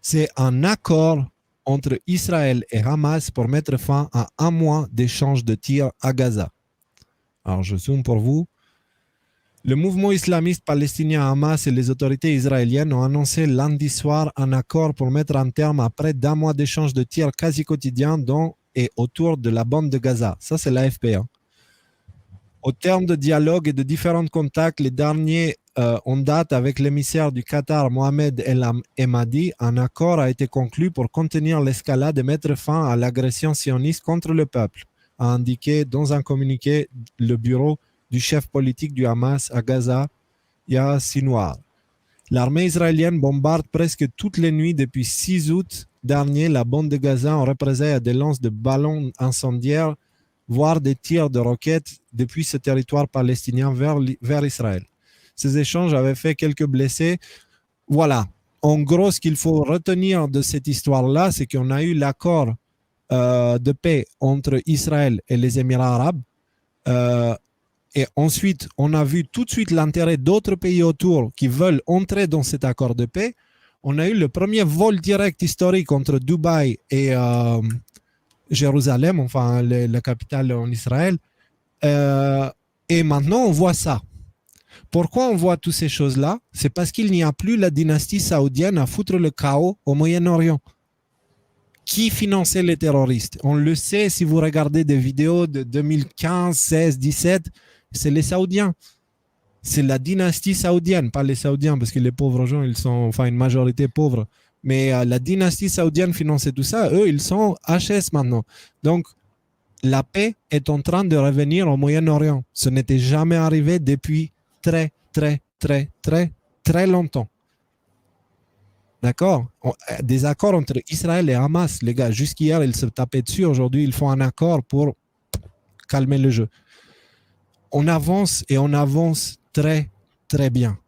C'est un accord entre Israël et Hamas pour mettre fin à un mois d'échange de tirs à Gaza. Alors, je zoome pour vous. Le mouvement islamiste palestinien Hamas et les autorités israéliennes ont annoncé lundi soir un accord pour mettre un terme à près d'un mois d'échange de tirs quasi quotidiens dans et autour de la bande de Gaza. Ça, c'est l'AFP. Au terme de dialogue et de différents contacts, les derniers en date avec l'émissaire du Qatar, Mohamed El Emadi, un accord a été conclu pour contenir l'escalade et mettre fin à l'agression sioniste contre le peuple, a indiqué dans un communiqué le bureau du chef politique du Hamas à Gaza, Yahya Sinwar. L'armée israélienne bombarde presque toutes les nuits depuis 6 août dernier la bande de Gaza en représailles à des lances de ballons incendiaires, voire des tirs de roquettes depuis ce territoire palestinien vers Israël. Ces échanges avaient fait quelques blessés. Voilà. En gros, ce qu'il faut retenir de cette histoire-là, c'est qu'on a eu l'accord de paix entre Israël et les Émirats arabes. Et ensuite, on a vu tout de suite l'intérêt d'autres pays autour qui veulent entrer dans cet accord de paix. On a eu le premier vol direct historique entre Dubaï et Jérusalem, enfin la capitale en Israël. Et maintenant, on voit ça. Pourquoi on voit toutes ces choses-là? C'est parce qu'il n'y a plus la dynastie saoudienne à foutre le chaos au Moyen-Orient. Qui finançait les terroristes? On le sait si vous regardez des vidéos de 2015, 16, 17, c'est les Saoudiens. C'est la dynastie saoudienne, pas les Saoudiens, parce que les pauvres gens, ils sont, enfin, une majorité pauvre. Mais la dynastie saoudienne finançait tout ça. Eux, ils sont HS maintenant. Donc, la paix est en train de revenir au Moyen-Orient. Ce n'était jamais arrivé depuis très, très, très, très, très longtemps. D'accord? Des accords entre Israël et Hamas, les gars. Jusqu'hier, ils se tapaient dessus. Aujourd'hui, ils font un accord pour calmer le jeu. On avance et on avance très, très bien.